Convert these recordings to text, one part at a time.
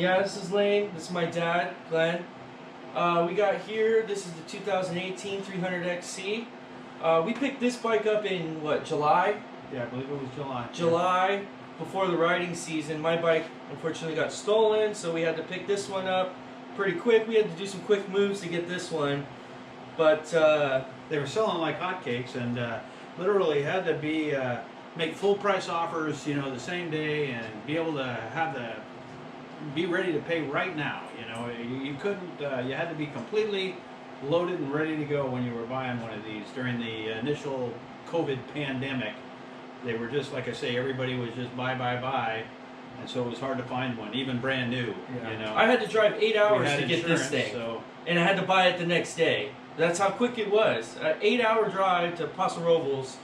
Yeah, this is Lane. This is my dad, Glenn. We got here, this is the 2018 300XC. We picked this bike up in, what, July? Yeah, I believe it was July. July, before the riding season. My bike unfortunately got stolen, so we had to pick this one up pretty quick. We had to do some quick moves to get this one. But they were selling like hotcakes, and literally had to be make full price offers, you know, the same day, and be able to have be ready to pay right now. You know, you couldn't. You had to be completely loaded and ready to go when you were buying one of these during the initial COVID pandemic. They were just, like I say, everybody was just buy, and so it was hard to find one, even brand new. yeah. You know, I had to drive 8 hours to get this insurance, thing, so. and I had to buy it the next day. That's how quick it was. An 8-hour drive to Paso Robles,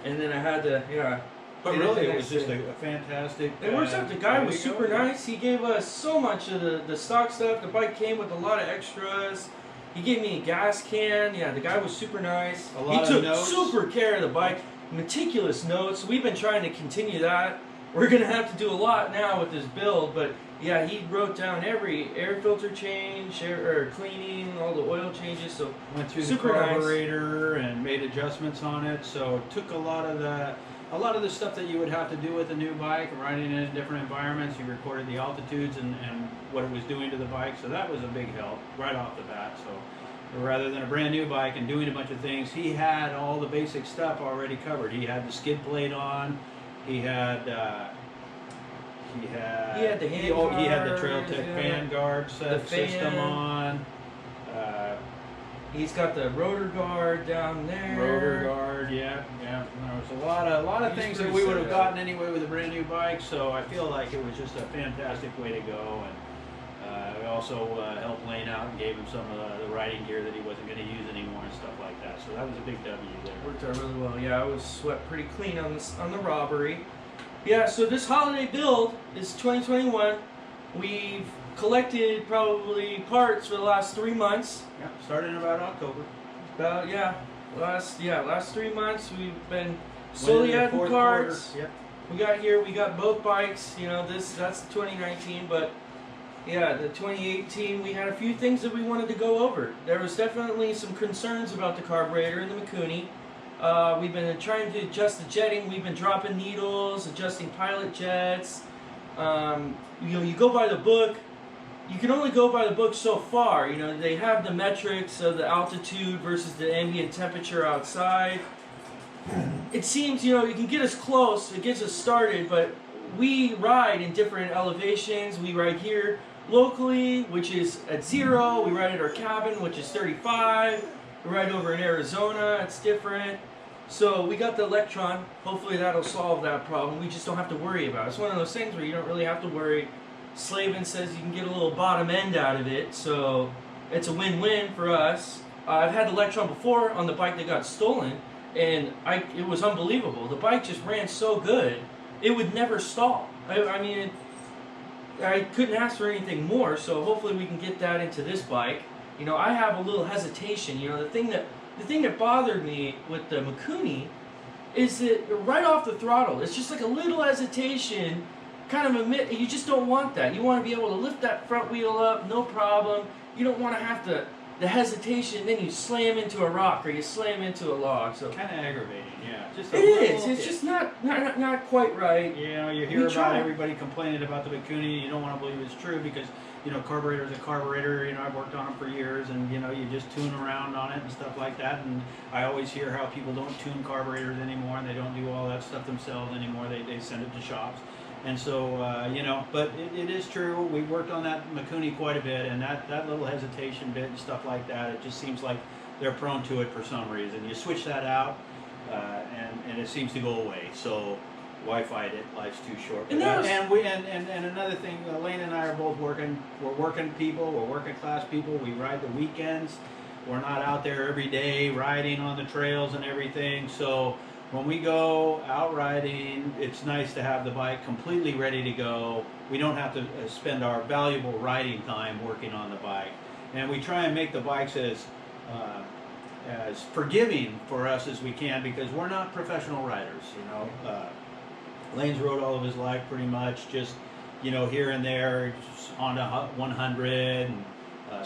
and then I had to, yeah. But really, it was just a fantastic. It works out. The guy was super nice. He gave us so much of the stock stuff. The bike came with a lot of extras. He gave me a gas can. Yeah, the guy was super nice. He took super care of the bike. Meticulous notes. We've been trying to continue that. We're going to have to do a lot now with this build, but yeah, he wrote down every air filter change, air cleaning, all the oil changes. So went through the carburetor and made adjustments on it. So it took a lot of the stuff that you would have to do with a new bike, riding in different environments. You recorded the altitudes and what it was doing to the bike, so that was a big help right off the bat. So rather than a brand new bike and doing a bunch of things, he had all the basic stuff already covered. He had the skid plate on. He had the Trail Tech fan guard system on. He's got the rotor guard down there. Rotor guard, yeah. There was a lot of things that we would have gotten anyway with a brand new bike. So I feel like it was just a fantastic way to go. And we also helped Lane out and gave him some of the riding gear that he wasn't going to use anymore and stuff like that. So that was a big W there. Worked out really well. Yeah, I was swept pretty clean on the robbery. Yeah, so this holiday build is 2021. We've collected probably parts for the last 3 months. Yeah, started in about October. Last 3 months we've been slowly adding parts. Yep. We got both bikes. You know, that's the 2019, but yeah, the 2018 we had a few things that we wanted to go over. There was definitely some concerns about the carburetor and the Mikuni. We've been trying to adjust the jetting. We've been dropping needles, adjusting pilot jets. You go by the book. You can only go by the book so far. You know, they have the metrics of the altitude versus the ambient temperature outside. It seems, you know, you can get us close. It gets us started, but we ride in different elevations. We ride here locally, which is at 0. We ride at our cabin, which is 35. We ride over in Arizona. It's different. So we got the Electron. Hopefully that'll solve that problem. We just don't have to worry about it. It's one of those things where you don't really have to worry. Slavin says you can get a little bottom end out of it, so it's a win-win for us. I've had the Electron before on the bike that got stolen, and it was unbelievable. The bike just ran so good, it would never stall. I mean, I couldn't ask for anything more, so hopefully we can get that into this bike. You know, I have a little hesitation. You know, the thing that bothered me with the Mikuni is that right off the throttle, it's just like a little hesitation. Kind of you just don't want that. You want to be able to lift that front wheel up, no problem. You don't want to have the hesitation, then you slam into a rock or you slam into a log. So kind of aggravating, yeah. It's just not quite right. You know, you hear about everybody complaining about the Mikuni. You don't want to believe it's true because, you know, carburetor is a carburetor. You know, I've worked on them for years, and you know, you just tune around on it and stuff like that. And I always hear how people don't tune carburetors anymore, and they don't do all that stuff themselves anymore. They send it to shops. And so, you know, but it is true. We worked on that Mikuni quite a bit, and that little hesitation bit and stuff like that, it just seems like they're prone to it for some reason. You switch that out, and it seems to go away. So why fight it? Life's too short. And another thing, Lane and I are both working. We're working people. We're working class people. We ride the weekends. We're not out there every day riding on the trails and everything. So when we go out riding, it's nice to have the bike completely ready to go. We don't have to spend our valuable riding time working on the bike. And we try and make the bikes as forgiving for us as we can, because we're not professional riders, you know. Lane's rode all of his life pretty much, just here and there, Honda 100 and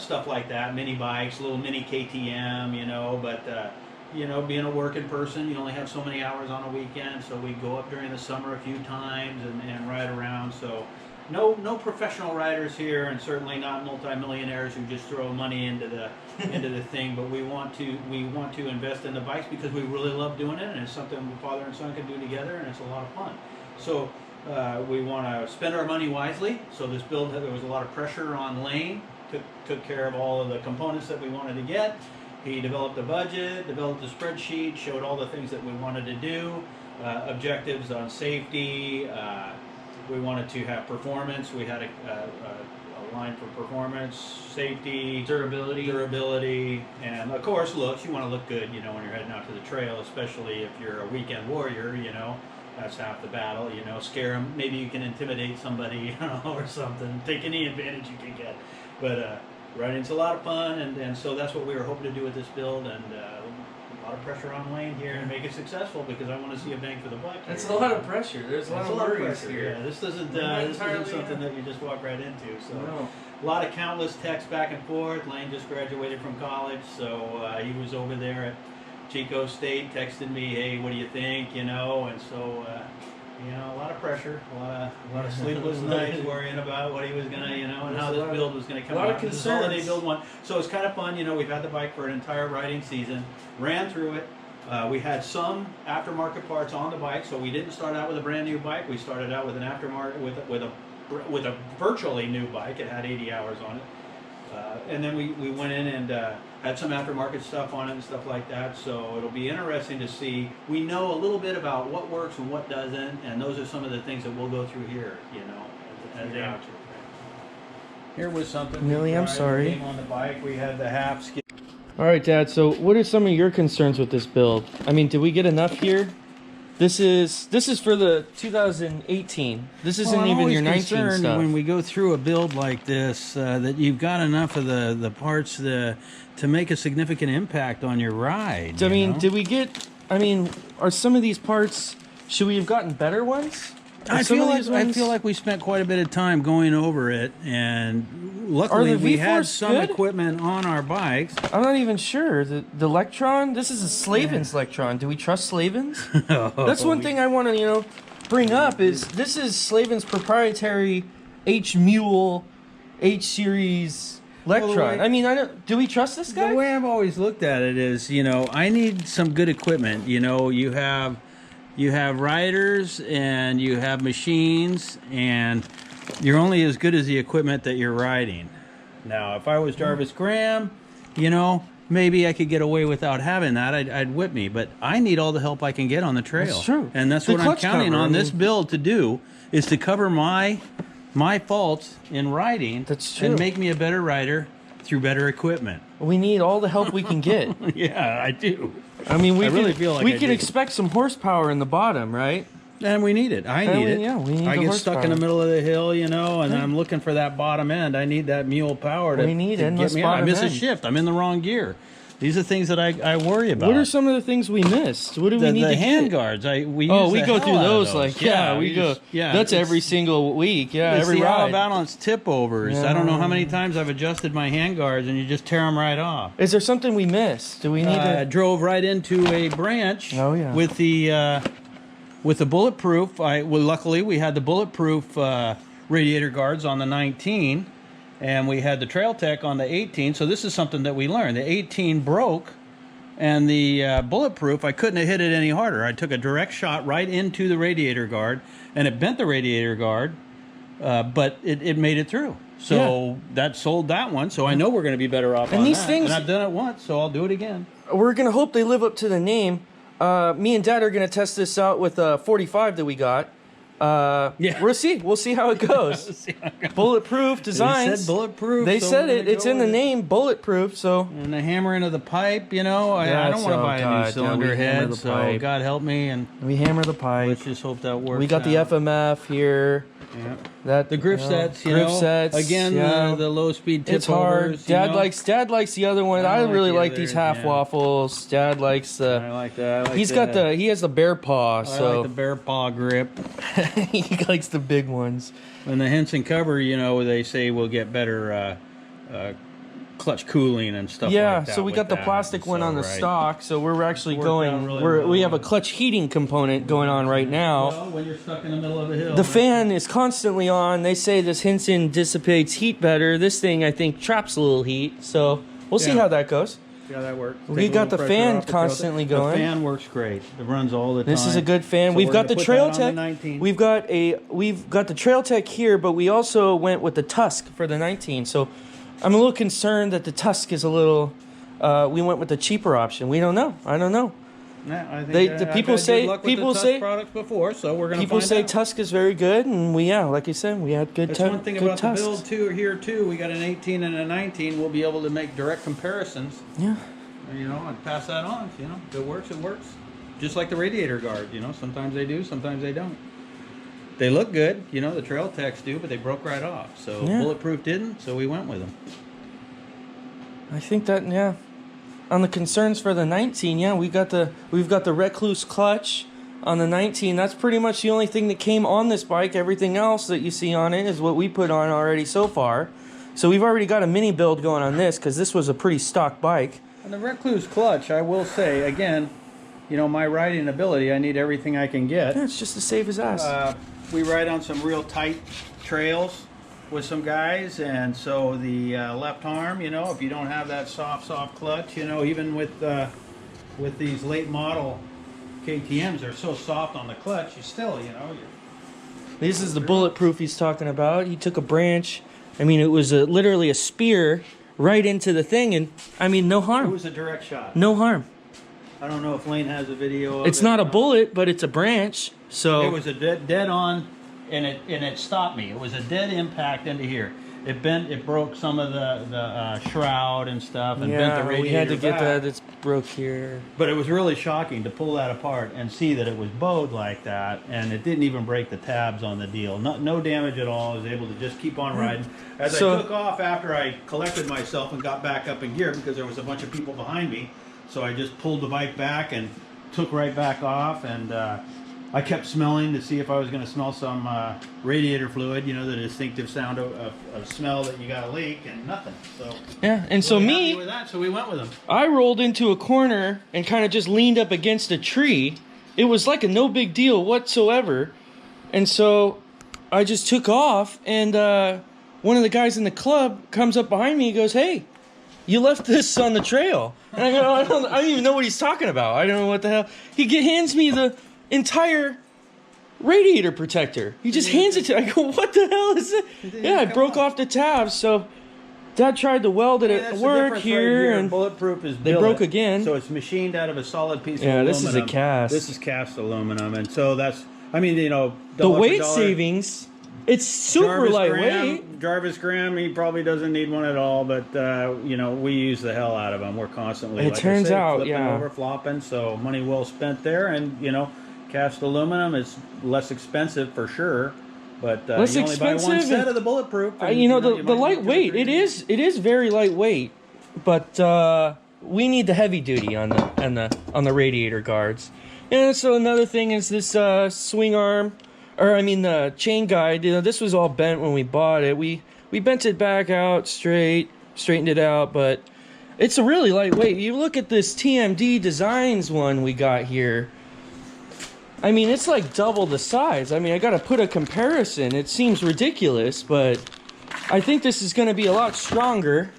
stuff like that, mini bikes, little mini KTM, but being a working person, you only have so many hours on a weekend, so we go up during the summer a few times and ride around. So no professional riders here, and certainly not multimillionaires who just throw money into the thing. But we want to invest in the bikes because we really love doing it, and it's something father and son can do together, and it's a lot of fun. So we want to spend our money wisely. So this build, there was a lot of pressure on Lane. Took care of all of the components that we wanted to get. He developed a budget, developed a spreadsheet, showed all the things that we wanted to do, objectives on safety. We wanted to have performance. We had a line for performance, safety, durability, and of course looks. You want to look good, when you're heading out to the trail, especially if you're a weekend warrior. That's half the battle. Scare them. Maybe you can intimidate somebody, or something. Take any advantage you can get. But riding's a lot of fun, and so that's what we were hoping to do with this build, and a lot of pressure on Lane here and make it successful because I want to see a bang for the buck. It's a lot of pressure. There's a lot of worries here. Yeah, this isn't something that you just walk right into. So no. A lot of countless texts back and forth. Lane just graduated from college, so he was over there at Chico State texting me, hey, what do you think, and so a lot of pressure, a lot of sleepless nights worrying about what he was gonna, and how this build was gonna come out. A lot of This holiday concerns. build one, so it's kind of fun. We've had the bike for an entire riding season, ran through it. We had some aftermarket parts on the bike, so we didn't start out with a brand new bike. We started out with an aftermarket with a virtually new bike. It had 80 hours on it. And then we went in and had some aftermarket stuff on it and stuff like that. So it'll be interesting to see. We know a little bit about what works and what doesn't, and those are some of the things that we'll go through here, as amateurs. Here was something. Millie, I'm sorry. Came on the bike. We had the half skid. All right, Dad. So, what are some of your concerns with this build? I mean, did we get enough here? This is for the 2018. This isn't even your 19 stuff. When we go through a build like this, that you've got enough of the parts to make a significant impact on your ride. I mean, did we get? I mean, are some of these parts? Should we have gotten better ones? I feel like we spent quite a bit of time going over it, and luckily we had some equipment on our bikes. I'm not even sure. The Electron. This is a Slavens Electron. Do we trust Slavens? That's one thing I want to bring up. Is this is Slavens' proprietary H Mule H Series Electron. I mean, do we trust this guy? The way I've always looked at it is, I need some good equipment. You have riders and you have machines, and you're only as good as the equipment that you're riding. Now, if I was Jarvis Graham, maybe I could get away without having that. I'd whip me, but I need all the help I can get on the trail. That's true. And that's what I'm counting on this build to do, is to cover my faults in riding. That's true. And make me a better rider through better equipment. We need all the help we can get. Yeah, I do. I mean, we can expect some horsepower in the bottom, right? And we need it. I need it. Yeah, we need I the get stuck in the middle of the hill, and I'm looking for that bottom end. I need that mule power to get me out. I miss a shift. I'm in the wrong gear. These are things that I worry about. What are some of the things we missed? What do we need to get? The hand guards. We go through those. Like, that's every single week. Yeah, it's every the ride. out of balance tip overs. Yeah. I don't know how many times I've adjusted my hand guards, and you just tear them right off. Is there something we missed? Do we need I drove right into a branch. Oh yeah. With the bulletproof. Luckily we had the bulletproof radiator guards on the 19. And we had the Trail Tech on the 18, so this is something that we learned. The 18 broke, and the bulletproof, I couldn't have hit it any harder. I took a direct shot right into the radiator guard, and it bent the radiator guard, but it made it through. So that sold that one, so I know we're going to be better off on these that. things, and I've done it once, so I'll do it again. We're going to hope they live up to the name. Me and Dad are going to test this out with a 45 that we got. We'll see how it goes. Bulletproof designs. They said bulletproof. They said it. It's in the name, bulletproof. So. And the hammering of the pipe, I don't want to buy a new cylinder head. So God help me, and we hammer the pipe. Let's just hope that works. We got the FMF here. Yeah. The grip sets, again, the low speed tip it's hard. overs. Dad likes the other one. I really like these half waffles. Dad likes the. I like that. He has the bear paw. So I like the bear paw grip. he likes the big ones. And the Henson cover, you know, they say will get better clutch cooling and stuff Yeah, like that. so we with got the that. plastic one on the right. stock, so we're actually Worked going. out really We well. have a clutch heating component going on right now. Well, when you're stuck in the middle of a hill. The fan is constantly on. They say this Henson dissipates heat better. This thing, I think, traps a little heat. So we'll see Yeah. how that goes. Yeah, that works. We Take a got little the pressure fan off the constantly trail. going. The fan works great. It runs all the time. This is a good fan. So We've we're got the gonna put Trail that on the Tech. 19. We've got the Trail Tech here, but we also went with the Tusk for the 19. So I'm a little concerned that the Tusk is a little. We went with the cheaper option. We don't know. I don't know. Yeah, I think, They- the I've people had good say- luck with people the Tusk say- products before, so we're gonna People find say out. Tusk is very good, and like you said, we had good. That's tu- one thing good about Tusks. the build too. Here too, we got an 18 and a 19. We'll be able to make direct comparisons. Yeah. You know, and pass that on. You know, if it works, it works. Just like the radiator guard. You know, sometimes they do, sometimes they don't. They look good. You know, the Trail Techs do, but they broke right off. So Yeah. Bulletproof didn't. So we went with them. I think that on the concerns for the 19, we've got the Recluse clutch on the 19. That's pretty much the only thing that came on this bike. Everything else that you see on it is what we put on already so far. So we've already got a mini build going on this because this was a pretty stock bike. And the Recluse clutch, I will say again, you know, my riding ability, I need everything I can get. Yeah, it's just to save his ass. We ride on some real tight trails with some guys, and so the left arm, you know, if you don't have that soft clutch, you know, even with these late model KTM's, they're so soft on the clutch, you still, you know, This is the Bulletproof he's talking about. He took a branch. I mean, it was literally a spear right into the thing, and I mean, no it harm. was a direct shot. No harm. I don't know if Lane has a video of It's it. not a bullet, but it's a branch. So It was a dead on, and it stopped me. It was a dead impact into here. It bent, it broke some of the shroud and stuff, and bent the radiator we had to get back. that. It's broke here. But it was really shocking to pull that apart and see that it was bowed like that, and it didn't even break the tabs on the deal. No damage at all. I was able to just keep on riding. As So- I took off after I collected myself and got back up in gear because there was a bunch of people behind me, so I just pulled the bike back and took right back off, and I kept smelling to see if I was going to smell some radiator fluid, you know, the distinctive sound of smell that you got a leak, and nothing. So Yeah, and so really me, happy with that, so we went with them. I rolled into a corner and kind of just leaned up against a tree. It was like a no big deal whatsoever. And so I just took off, and one of the guys in the club comes up behind me. He goes, "Hey, you left this on the trail." And I go, I don't even know what he's talking about. I don't know what the hell. Hands me the entire radiator protector. He just hands it to. I go, "What the hell is it?" Yeah, I broke off the tabs. So Dad tried to weld it at work here, and Bulletproof is they billet, broke again. so it's machined out of a solid piece of Yeah, aluminum. this is a cast. This is cast aluminum, and so that's, I mean, you know, the dollar for weight dollar. savings. It's super lightweight. Jarvis Graham, he probably doesn't need one at all, but you know, we use the hell out of them. We're constantly, It like turns I say, out, flipping yeah. over, flopping. So money well spent there, and you know, cast aluminum is less expensive for sure. But Less you only buy one expensive set and- of the Bulletproof. And, You know, you the might need two or lightweight. three. It is very lightweight, but we need the heavy duty on the radiator guards. And so another thing is this swing arm, or I mean the chain guide. You know, this was all bent when we bought it. We bent it back out straightened it out, but it's a really lightweight. You look at this TMD Designs one we got here. I mean, it's like double the size. I mean, I got to put a comparison. It seems ridiculous, but I think this is going to be a lot stronger.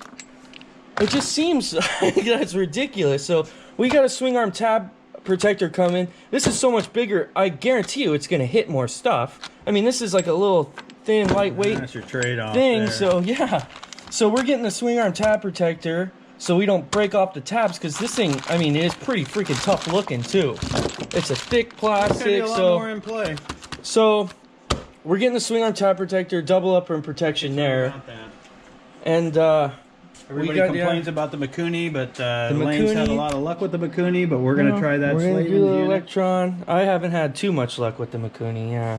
It just seems that's ridiculous. So we got a swing arm tab protector coming. This is so much bigger. I guarantee you it's going to hit more stuff. I mean, this is like a little thin, lightweight That's your trade-off thing. there. So yeah. So we're getting the swing arm tab protector so we don't break off the tabs, because this thing, I mean, it is pretty freaking tough looking too. It's a thick It's gonna be plastic, a lot so more in play. so we're getting the swing arm tab protector, double upper and protection there, About that. and Everybody got, complains about the Mikuni, but The Lane's had a Mikuni. lot of luck with the Mikuni, but we're going to try that we're gonna Slavens do the unit. Electron. I haven't had too much luck with the Mikuni, yeah.